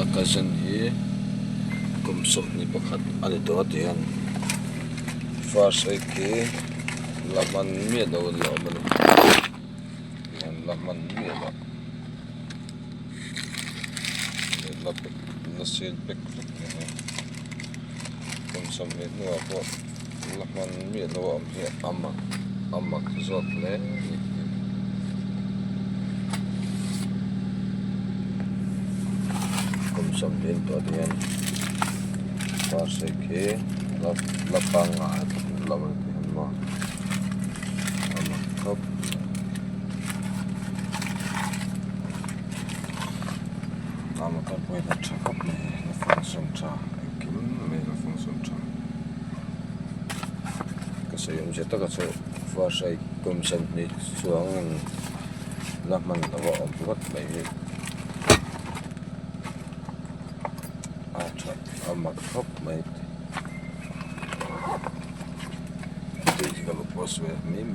cousin hi kumsok ni pakhat ani to tian first ai ki laman mi do lo man yan laman mi lo la pek na sil pek kumsok ni no ko laman mi lo am hi amak zawk le kumsok din to tian first ai ki lapang at laman tian mo amak khop amak kan poi na thakop ne na function cha kim me na function cha kasi yung jeta ka so first ai kumsok ni suang laman lawa om pukat mai amak khop mai jadi kalau pos mi